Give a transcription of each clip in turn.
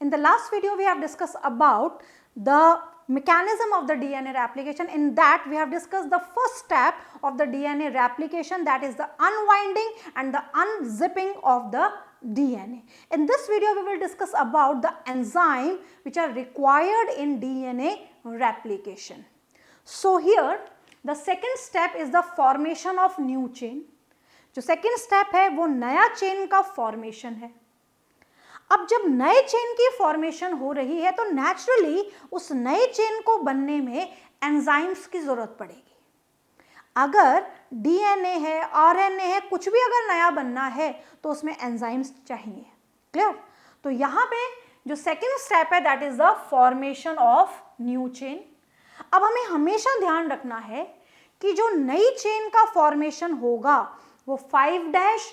In the last video, we have discussed about the mechanism of the DNA replication. In that, we have discussed the first step of the DNA replication, that is the unwinding and the unzipping of the DNA. In this video, we will discuss about the enzyme which are required in DNA replication. So here, the second step is the formation of new chain. जो second step है वो नया chain का formation है. अब जब नए chain की फॉर्मेशन हो रही है तो नेचुरली उस नए चेन को बनने में एंजाइम्स की जरूरत पड़ेगी. अगर डीएनए है, आरएनए है, कुछ भी अगर नया बनना है तो उसमें एंजाइम्स चाहिए. क्लियर? तो यहाँ पे जो सेकेंड स्टेप है that is the formation of new chain. अब हमें हमेशा ध्यान रखना है कि जो नई चेन का फॉर्मेशन होगा वो 5'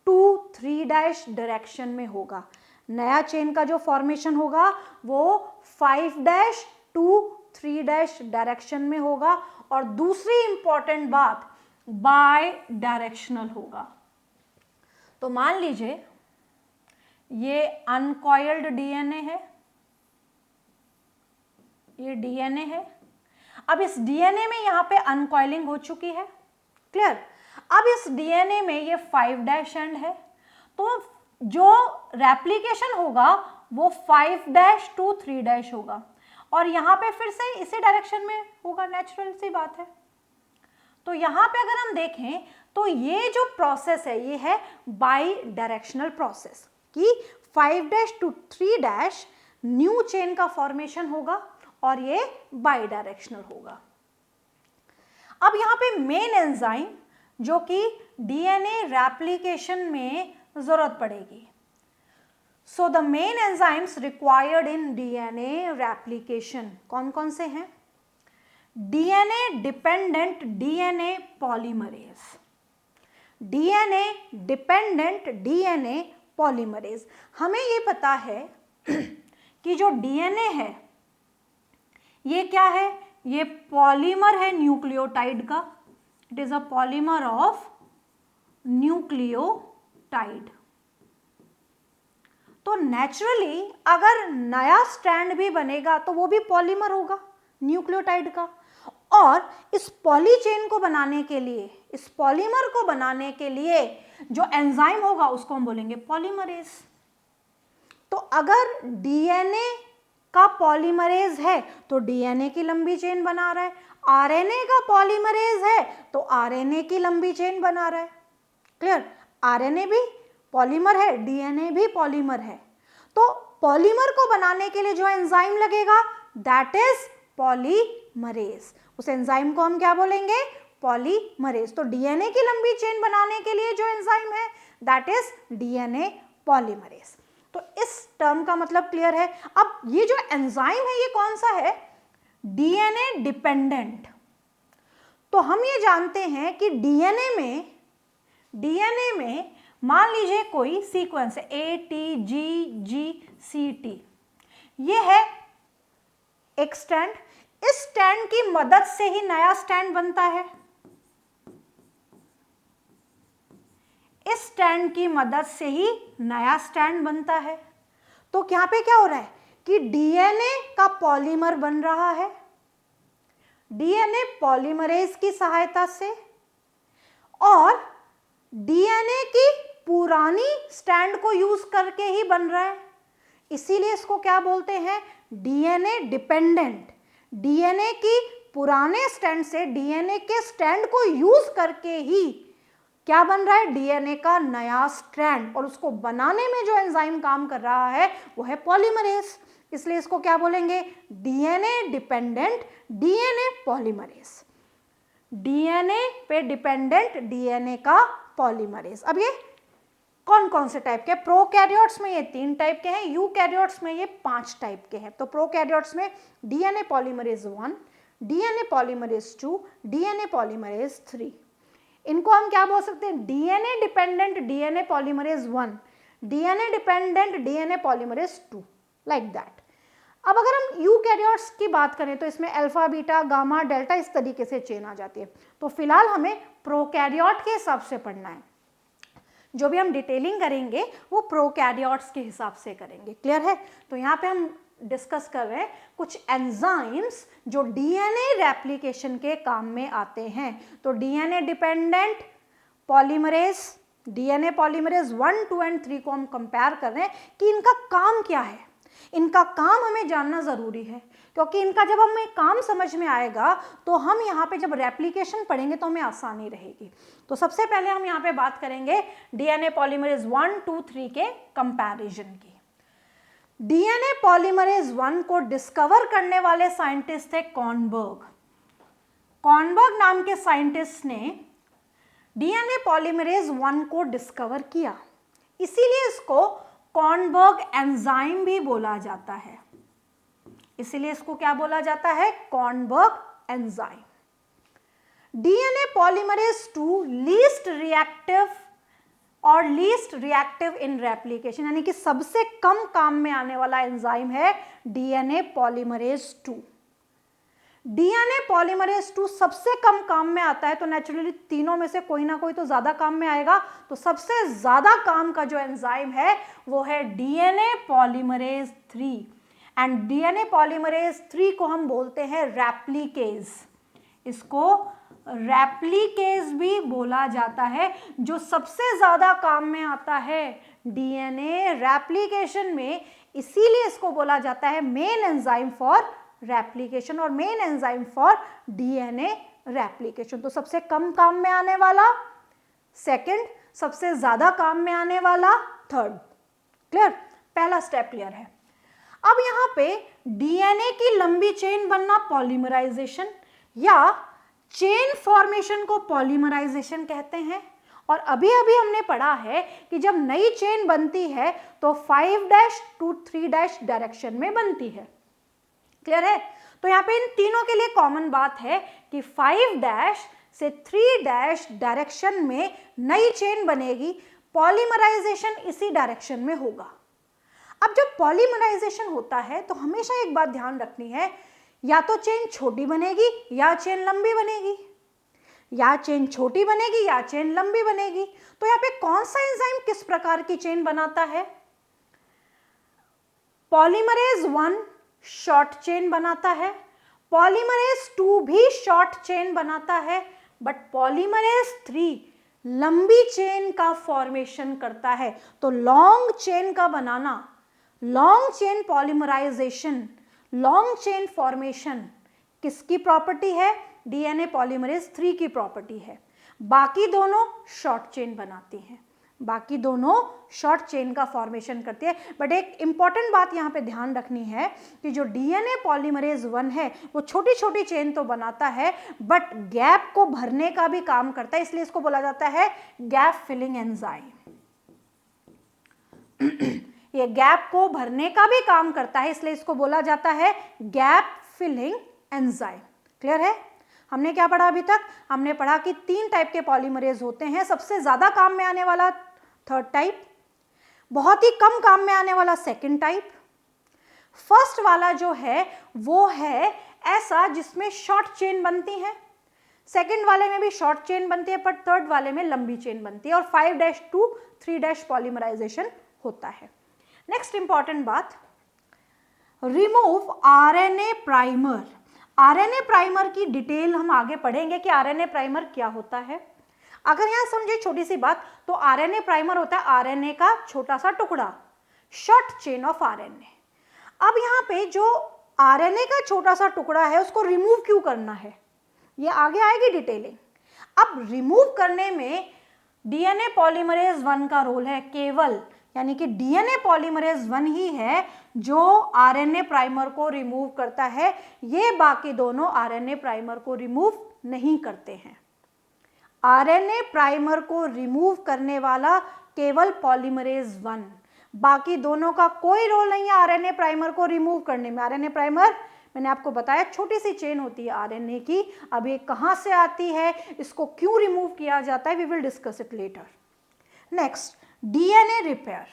to 3' डायरेक्शन में होगा. नया चेन का जो फॉर्मेशन होगा वो 5' to 3' डायरेक्शन में होगा और दूसरी इंपॉर्टेंट बात बाय डायरेक्शनल होगा. तो मान लीजिए ये अनकॉइल्ड डीएनए है, ये डीएनए है. अब इस डीएनए में यहां पे अनकॉइलिंग हो चुकी है. क्लियर? अब इस डीएनए में ये 5' एंड है तो जो रेप्लिकेशन होगा वो 5' to 3' होगा और यहाँ पे फिर से इसी डायरेक्शन में होगा. नेचुरल सी बात है. तो यहाँ पे अगर हम देखें तो ये जो प्रोसेस है ये है बाई डायरेक्शनल प्रोसेस कि 5' to 3' न्यू चेन का फॉर्मेशन होगा और ये बाई डायरेक्शनल होगा. अब यहाँ पे मेन एंजाइम जो कि डीएनए रेप्लिकेशन में जरूरत पड़ेगी. So the main enzymes required in DNA replication कौन कौन से हैं? DNA dependent DNA polymerase. DNA dependent DNA polymerase. हमें ये पता है कि जो डीएनए है ये क्या है? ये पॉलीमर है न्यूक्लियोटाइड का. It is a polymer of nucleotide. तो नेचुरली अगर नया स्ट्रैंड भी बनेगा तो वो भी पॉलीमर होगा न्यूक्लियोटाइड का. और इस पॉली चेन को बनाने के लिए, इस पॉलीमर को बनाने के लिए जो एंजाइम होगा उसको हम बोलेंगे पॉलीमरेज. तो अगर डीएनए का पॉलीमरेज है तो डीएनए की लंबी चेन बना रहा है. आरएनए का पॉलीमरेज है तो आरएनए की लंबी चेन बना रहा है. क्लियर? आरएनए भी पॉलीमर है, डीएनए भी पॉलीमर है. तो पॉलीमर को बनाने के लिए जो एंजाइम लगेगा दैट इज पॉलीमरेज. उस एंजाइम को हम क्या बोलेंगे? पॉलीमरेज. तो डीएनए की लंबी चेन बनाने के लिए जो एंजाइम है दैट इज डीएनए पॉलीमरेज. तो इस टर्म का मतलब क्लियर है. अब ये जो एंजाइम है ये कौन सा है? DNA dependent. तो हम ये जानते हैं कि डीएनए में मान लीजिए कोई सीक्वेंस है ATGGCT. ये है एक स्टैंड. इस स्टैंड की मदद से ही नया स्टैंड बनता है. इस स्टैंड की मदद से ही नया स्टैंड बनता है. तो यहाँ पे क्या हो रहा है कि डीएनए का पॉलीमर बन रहा है. डीएनए पॉलीमरेज की सहायता से और डीएनए की पुरानी स्टैंड को यूज करके ही बन रहा है. इसीलिए इसको क्या बोलते हैं? DNA dependent. डीएनए की पुराने स्टैंड से, डीएनए के स्टैंड को यूज करके ही क्या बन रहा है? डीएनए का नया स्ट्रैंड. और उसको बनाने में जो एंजाइम काम कर रहा है वो है पॉलीमरेज. इसलिए इसको क्या बोलेंगे? DNA dependent DNA polymerase. DNA पे डिपेंडेंट डीएनए का पॉलीमरेज. अब ये कौन कौन से टाइप के? प्रोकैरियोट्स में ये 3 टाइप के हैं, यूकैरियोट्स में ये 5 टाइप के हैं. तो प्रोकैरियोट्स में DNA polymerase 1, DNA polymerase 2, DNA polymerase 3. इनको हम क्या बोल सकते हैं? DNA dependent DNA polymerase 1, DNA dependent DNA polymerase 2, like that. अब अगर हम यूकैरियोट्स की बात करें तो इसमें अल्फा, बीटा, गामा, डेल्टा इस तरीके से चेन आ जाती है. तो फिलहाल हमें प्रोकैरियोट के हिसाब से पढ़ना है. जो भी हम डिटेलिंग करेंगे वो प्रोकैरियोट्स के हिसाब से करेंगे। क्लियर है? तो यहाँ पे हम डिस्कस कर रहे हैं कुछ एंजाइम्स जो डीएनए रेप्लिकेशन के काम में आते हैं। तो DNA dependent polymerase, DNA polymerase 1, 2 and 3 को हम कंपेयर कर रहे हैं कि इनका काम क्या है। इनका काम हमें जानना जरूरी है, क्योंकि इनका जब हमें काम समझ में आएगा तो हम यहाँ पे जब रेप्लिकेशन पढ़ेंगे तो हमें आसानी रहेगी। तो सबसे पहले हम यहाँ पे बात करेंगे डीएनए पॉलीमरेज 1, 2, 3 के कंपैरिजन की। डीएनए पॉलीमरेज 1 को डिस्कवर करने वाले साइंटिस्ट थे कॉर्नबर्ग। कॉर्नबर्ग नाम के साइंटिस्ट ने डीएनए पॉलीमरेज 1 को डिस्कवर किया, इसीलिए इसको कॉर्नबर्ग एंजाइम भी बोला जाता है। इसीलिए इसको क्या बोला जाता है? Kornberg enzyme. DNA polymerase 2 least reactive और लीस्ट रिएक्टिव इन रेप्लिकेशन, यानी कि सबसे कम काम में आने वाला एंजाइम है डीएनए पॉलीमरेज 2। डीएनए पॉलीमरेज 2 सबसे कम काम में आता है, तो नेचुरली तीनों में से कोई ना कोई तो ज्यादा काम में आएगा। तो सबसे ज्यादा काम का जो एंजाइम है वो है DNA polymerase 3, and DNA polymerase 3 को हम बोलते हैं रेप्लिकेज। इसको रेप्लिकेज भी बोला जाता है, जो सबसे ज्यादा काम में आता है डीएनए रेप्लिकेशन में, इसीलिए इसको बोला जाता है मेन एंजाइम फॉर रेप्लिकेशन और main enzyme for DNA replication. तो सबसे कम काम में आने वाला सेकंड, सबसे ज्यादा काम में आने वाला थर्ड। क्लियर? पहला स्टेप क्लियर है। अब यहाँ पे डीएनए की लंबी चेन बनना पॉलीमराइजेशन या चेन फॉर्मेशन को पॉलीमराइजेशन कहते हैं। और अभी अभी हमने पढ़ा है कि जब नई चेन बनती है तो 5' to 3' डायरेक्शन में बनती है। क्लियर है? तो यहाँ पे इन तीनों के लिए कॉमन बात है कि 5' से 3' डायरेक्शन में नई चेन बनेगी, पॉलीमराइजेशन इसी डायरेक्शन में होगा। अब जब पॉलीमराइजेशन होता है तो हमेशा एक बात ध्यान रखनी है, या तो चेन छोटी बनेगी या चेन लंबी बनेगी, या चेन छोटी बनेगी या चेन लंबी बनेगी। तो यहाँ पे कौन सा एंजाइम किस प्रकार की चेन बनाता है? पॉलीमरेज 1 शॉर्ट चेन बनाता है, पॉलीमरेज 2 भी शॉर्ट चेन बनाता है, बट पॉलीमरेज 3 लंबी चेन का फॉर्मेशन करता है। तो लॉन्ग चेन का बनाना, long chain polymerization, long chain formation किसकी प्रॉपर्टी है? डीएनए पॉलीमरेज 3 की प्रॉपर्टी है। बाकी दोनों शॉर्ट चेन बनाती हैं, बाकी दोनों शॉर्ट चेन का फॉर्मेशन करती है। बट एक इंपॉर्टेंट बात यहाँ पे ध्यान रखनी है कि जो डीएनए पॉलीमरेज 1 है वो छोटी छोटी चेन तो बनाता है, बट गैप को भरने का भी काम करता है, इसलिए इसको बोला जाता है गैप फिलिंग एंजाइम। ये गैप को भरने का भी काम करता है, इसलिए इसको बोला जाता है गैप फिलिंग एंजाइम। क्लियर है? हमने क्या पढ़ा अभी तक? हमने पढ़ा कि 3 टाइप के पॉलीमरेज होते हैं। सबसे ज्यादा काम में आने वाला थर्ड टाइप, बहुत ही कम काम में आने वाला सेकंड टाइप, फर्स्ट वाला जो है वो है ऐसा जिसमें शॉर्ट चेन बनती है, सेकंड वाले में भी शॉर्ट चेन बनती है, पर थर्ड वाले में लंबी चेन बनती है, और 5' to 3' पॉलीमराइजेशन होता है। नेक्स्ट इंपॉर्टेंट बात, remove RNA primer. RNA primer की डिटेल हम आगे पढ़ेंगे कि आरएनए प्राइमर क्या होता है। अगर यहां समझे छोटी सी बात, तो आरएनए प्राइमर होता है आरएनए का छोटा सा टुकड़ा, शॉर्ट चेन ऑफ आरएनए। अब यहाँ पे जो आरएनए का छोटा सा टुकड़ा है उसको रिमूव क्यों करना है, ये आगे आएगी डिटेलिंग। अब रिमूव करने में डीएनए पॉलीमरेज 1 का रोल है केवल, यानी कि डीएनए पॉलीमरेज 1 ही है जो आरएनए प्राइमर को रिमूव करता है, ये बाकी दोनों आरएनए प्राइमर को रिमूव नहीं करते हैं। आरएनए प्राइमर को रिमूव करने वाला केवल पॉलीमरेज 1, बाकी दोनों का कोई रोल नहीं है आरएनए प्राइमर को रिमूव करने में। आरएनए प्राइमर मैंने आपको बताया छोटी सी चेन होती है आरएनए की, अब ये कहाँ से आती है, इसको क्यों रिमूव किया जाता है, we will discuss it later. Next, DNA repair.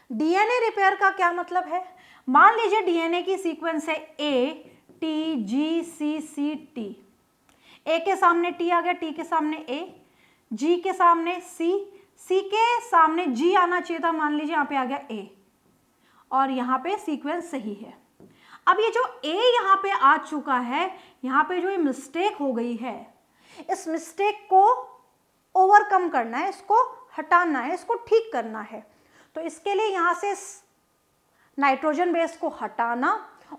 DNA repair का क्या मतलब है? मान लीजिए डीएनए की सीक्वेंस है A T G C C T, ए के सामने टी आ गया, टी के सामने ए, जी के सामने सी, सी के सामने जी आना चाहिए था, मान लीजिए यहाँ पे आ गया ए, और यहाँ पे सीक्वेंस सही है। अब ये जो ए यहाँ पे आ चुका है, यहाँ पे जो ये मिस्टेक हो गई है, इस मिस्टेक को ओवरकम करना है, इसको हटाना है, इसको ठीक करना है। तो इसके लिए यहाँ से नाइट्रोजन बेस को हटाना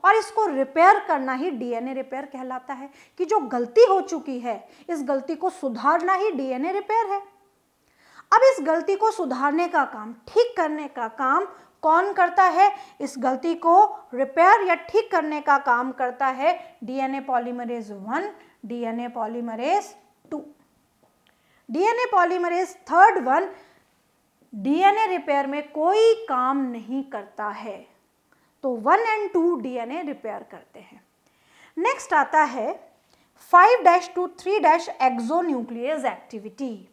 और इसको रिपेयर करना ही डीएनए रिपेयर कहलाता है, कि जो गलती हो चुकी है इस गलती को सुधारना ही डीएनए रिपेयर है। अब इस गलती को सुधारने का काम, ठीक करने का काम कौन करता है? इस गलती को रिपेयर या ठीक करने का काम करता है DNA polymerase 1, DNA polymerase 2। DNA polymerase third one DNA repair में कोई काम नहीं करता है, तो 1 और 2 डीएनए रिपेयर करते हैं। नेक्स्ट आता है 5' to 3' एक्सोन्यूक्लियस एक्टिविटी।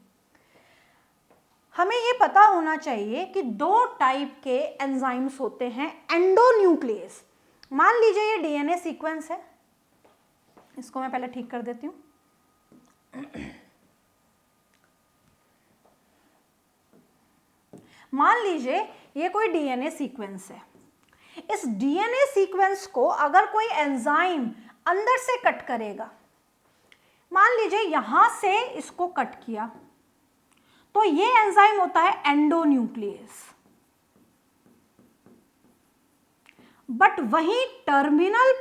हमें ये पता होना चाहिए कि 2 टाइप के एंजाइम्स होते हैं एंडोन्यूक्लियस। मान लीजिए ये डीएनए सीक्वेंस है, इसको मैं पहले ठीक कर देती हूँ। मान लीजिए ये कोई डीएनए सीक्वेंस है। इस डीएनए सीक्वेंस को अगर कोई एंजाइम अंदर से कट करेगा, मान लीजिए यहां से इसको कट किया, तो ये एंजाइम होता है एंडोन्यूक्लियस। बट वहीं टर्मिनल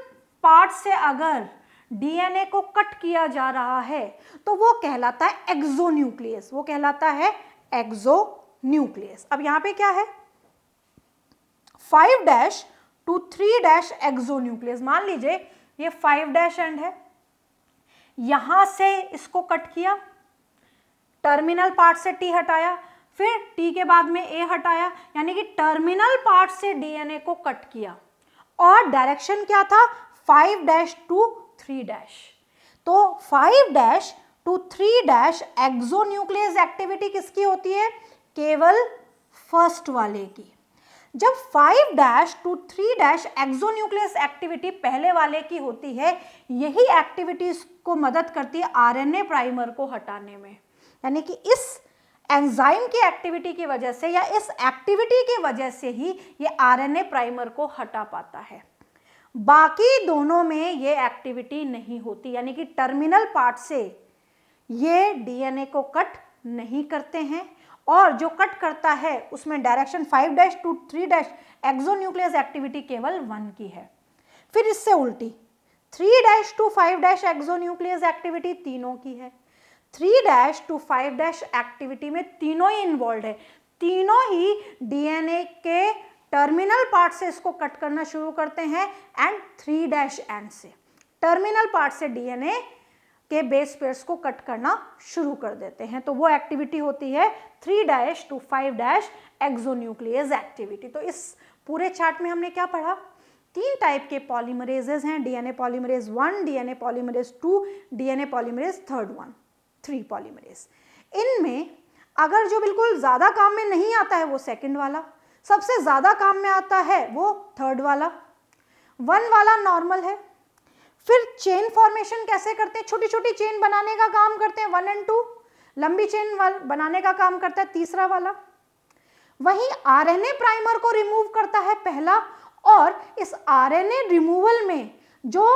पार्ट से अगर डीएनए को कट किया जा रहा है तो वो कहलाता है एक्सोन्यूक्लियस, वो कहलाता है एक्सोन्यूक्लियस। अब यहां पे क्या है? 5' to 3' एक्सोन्यूक्लियस। मान लीजिए ये 5' एंड है, यहां से इसको कट किया, टर्मिनल पार्ट से टी हटाया, फिर टी के बाद में ए हटाया, यानी कि टर्मिनल पार्ट से डीएनए को कट किया, और डायरेक्शन क्या था? 5' to 3'। तो 5' to 3' एक्सोन्यूक्लियस एक्टिविटी किसकी होती है? केवल फर्स्ट वाले की। जब 5' to 3' एक्सोन्यूक्लियस एक्टिविटी पहले वाले की होती है, यही एक्टिविटीज को मदद करती है आरएनए प्राइमर को हटाने में। यानी कि इस एंजाइम की एक्टिविटी की वजह से या इस एक्टिविटी की वजह से ही ये आरएनए प्राइमर को हटा पाता है। बाकी दोनों में ये एक्टिविटी नहीं होती, यानी कि टर्मिनल पार्ट से ये डीएनए को कट नहीं करते हैं, और जो कट करता है उसमें डायरेक्शन 5' to 3' एक्सोन्यूक्लियस एक्टिविटी केवल 1 की है। फिर इससे उल्टी 3' to 5' एक्सोन्यूक्लियस एक्टिविटी तीनों की है। 3' to 5' एक्टिविटी में तीनों ही इन्वॉल्व है, तीनों ही डीएनए के टर्मिनल पार्ट से इसको कट करना शुरू करते हैं एंड 3' एंड से टर्मिनल पार्ट से डीएनए के बेस पेयर्स को कट करना शुरू कर देते हैं। तो वो एक्टिविटी होती है 3' to 5' एक्सोन्यूक्लियस एक्टिविटी। तो इस पूरे चार्ट में हमने क्या पढ़ा? 3 टाइप के पॉलीमरेजेस हैं, DNA polymerase 1, DNA polymerase 2, DNA polymerase third 3 polymerase. इनमें अगर जो बिल्कुल ज्यादा काम में नहीं आता है वो सेकंड वाला, सबसे ज्यादा काम में आता है वो थर्ड वाला, 1 वाला नॉर्मल है। फिर चेन फॉर्मेशन कैसे करते हैं? छोटी छोटी चेन बनाने का काम करते हैं 1 और 2, लंबी चेन बनाने का काम करता है तीसरा वाला। वहीं आरएनए प्राइमर को रिमूव करता है पहला, और इस आरएनए रिमूवल में जो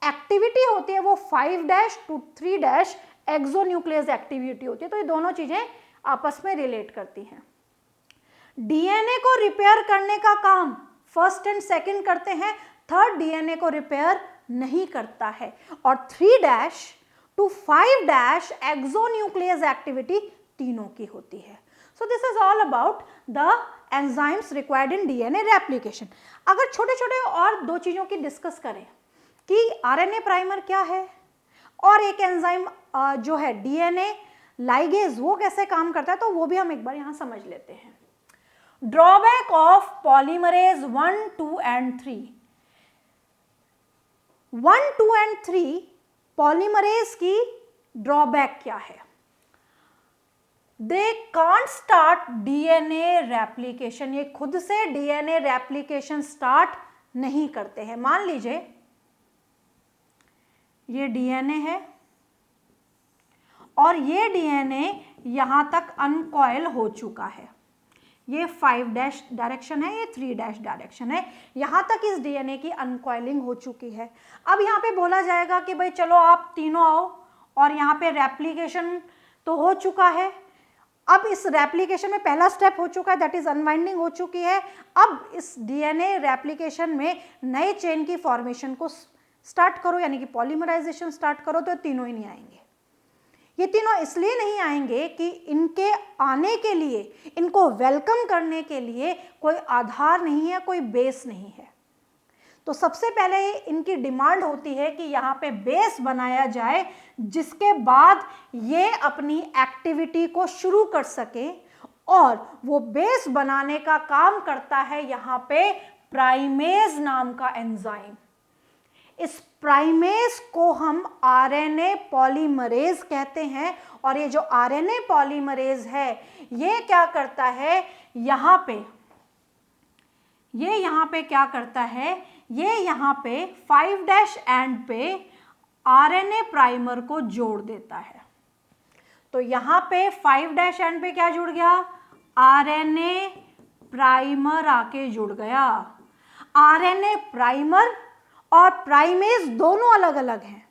एक्टिविटी होती है वो 5' to 3' एक्सोन्यूक्लियस एक्टिविटी होती है। तो ये दोनों चीजें आपस में रिलेट करती हैं। डीएनए को रिपेयर करने का काम फर्स्ट एंड सेकंड करते हैं, थर्ड डीएनए को रिपेयर नहीं करता है। और 3' to 5' एक्सोन्यूक्लियस एक्टिविटी तीनों की होती है। So this is all about the enzymes required in DNA replication. अगर छोटे छोटे और 2 चीजों की डिस्कस करें कि आरएनए प्राइमर क्या है और एक एंजाइम जो है डीएनए लाइगेज वो कैसे काम करता है, तो वो भी हम एक बार यहां समझ लेते हैं। Drawback of polymerase 1, 2 and 3। 1, 2 and 3 polymerase की ड्रॉबैक क्या है? They can't start DNA replication, ये खुद से डीएनए रेप्लिकेशन स्टार्ट नहीं करते हैं। मान लीजिए ये डीएनए है और ये डीएनए यहाँ तक अनकॉइल हो चुका है। ये 5' डायरेक्शन है, ये 3' डायरेक्शन है, यहाँ तक इस डीएनए की अनकॉइलिंग हो चुकी है। अब यहाँ पे बोला जाएगा कि भाई चलो आप तीनों आओ, और यहाँ पे रेप्लिकेशन तो हो चुका है। अब इस रेप्लिकेशन में पहला स्टेप हो चुका है, दैट इज अनवाइंडिंग हो चुकी है। अब इस डीएनए रेप्लिकेशन में नए चेन की फॉर्मेशन को स्टार्ट करो, यानी कि पॉलीमराइजेशन स्टार्ट करो, तो तीनों ही नहीं आएंगे। ये तीनों इसलिए नहीं आएंगे कि इनके आने के लिए, इनको वेलकम करने के लिए कोई आधार नहीं है, कोई बेस नहीं है। तो सबसे पहले इनकी डिमांड होती है कि यहाँ पे बेस बनाया जाए, जिसके बाद ये अपनी एक्टिविटी को शुरू कर सके, और वो बेस बनाने का काम करता है यहाँ पे प्राइमेज नाम का एंजाइम। इस प्राइमेज को हम आरएनए पॉलीमरेज कहते हैं, और ये जो आरएनए पॉलीमरेज है ये क्या करता है, यहाँ पे क्या करता है, ये यहाँ पे 5' एंड पे आरएनए प्राइमर को जोड़ देता है। तो यहाँ पे 5' एंड पे क्या जुड़ गया, आरएनए प्राइमर आके जुड़ गया। आरएनए प्राइमर और प्राइमेज दोनों अलग अलग हैं।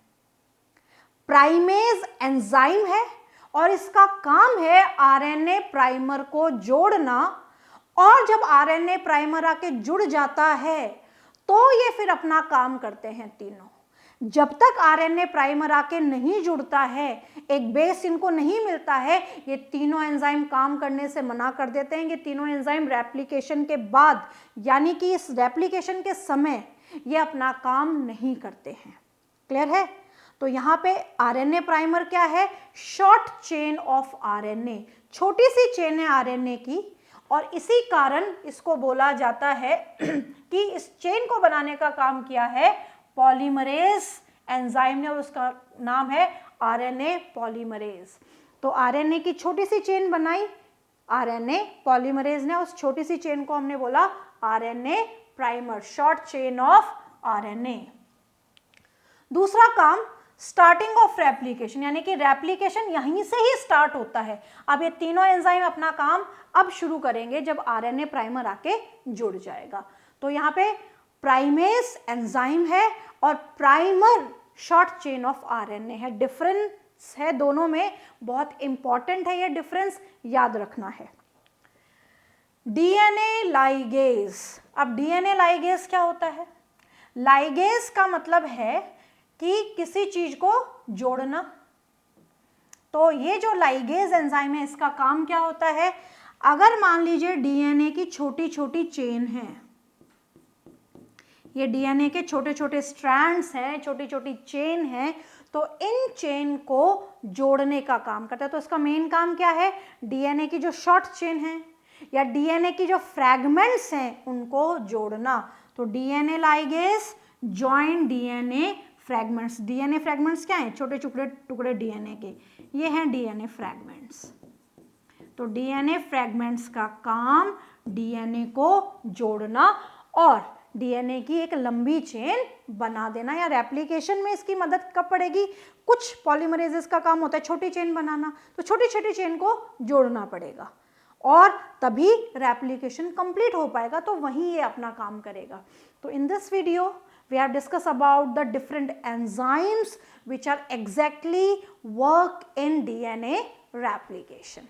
प्राइमेज एंजाइम है और इसका काम है आरएनए प्राइमर को जोड़ना, और जब आरएनए प्राइमर आके जुड़ जाता है तो ये फिर अपना काम करते हैं तीनों। जब तक आरएनए प्राइमर आके नहीं जुड़ता है, एक बेस इनको नहीं मिलता है, ये तीनों एंजाइम काम करने से मना कर देते हैं। ये तीनों एंजाइम रेप्लिकेशन के बाद, यानी कि इस रेप्लिकेशन के समय, ये अपना काम नहीं करते हैं। क्लियर है? तो यहाँ पे आरएनए प्राइमर क्या है, शॉर्ट चेन ऑफ आरएनए, छोटी सी चेन है आरएनए की, और इसी कारण इसको बोला जाता है कि इस चेन को बनाने का काम किया है पॉलीमरेज एंजाइम ने, और उसका नाम है आरएनए पॉलीमरेज। तो आरएनए की छोटी सी चेन बनाई आरएनए पॉलीमरेज ने, उस छोटी सी चेन को हमने बोला RNA primer, short chain of RNA. दूसरा काम स्टार्टिंग ऑफ रेप्लिकेशन, यानी कि रेप्लिकेशन यहीं से ही स्टार्ट होता है। अब ये तीनों एंजाइम अपना काम अब शुरू करेंगे जब आरएनए प्राइमर आके जुड़ जाएगा। तो यहाँ पे प्राइमेज एंजाइम है और primer short chain of RNA है। डिफरेंस है दोनों में, बहुत इंपॉर्टेंट है ये डिफरेंस, याद रखना है। DNA ligase. अब डीएनए लाइगेज क्या होता है? लाइगेज का मतलब है कि किसी चीज को जोड़ना। तो ये जो लाइगेज एंजाइम है, इसका काम क्या होता है, अगर मान लीजिए डीएनए की छोटी छोटी चेन है, ये डीएनए के छोटे छोटे स्ट्रैंड्स हैं, छोटी छोटी चेन है, तो इन चेन को जोड़ने का काम करता है। तो इसका मेन काम क्या है, डीएनए की जो शॉर्ट चेन है या डीएनए की जो फ्रैगमेंट्स हैं उनको जोड़ना। तो DNA ligase join DNA fragments. DNA fragments क्या हैं, छोटे टुकड़े टुकड़े डीएनए के, ये हैं डीएनए फ्रैगमेंट्स। तो डीएनए फ्रैगमेंट्स का काम डीएनए को जोड़ना और डीएनए की एक लंबी चेन बना देना, या रेप्लिकेशन में इसकी मदद कब पड़ेगी, कुछ पॉलीमरेजेस का काम होता है छोटी चेन बनाना, तो छोटी छोटी चेन को जोड़ना पड़ेगा और तभी रेप्लिकेशन कंप्लीट हो पाएगा, तो वहीं ये अपना काम करेगा। तो in this video we have discussed about the different enzymes which are exactly work in DNA replication.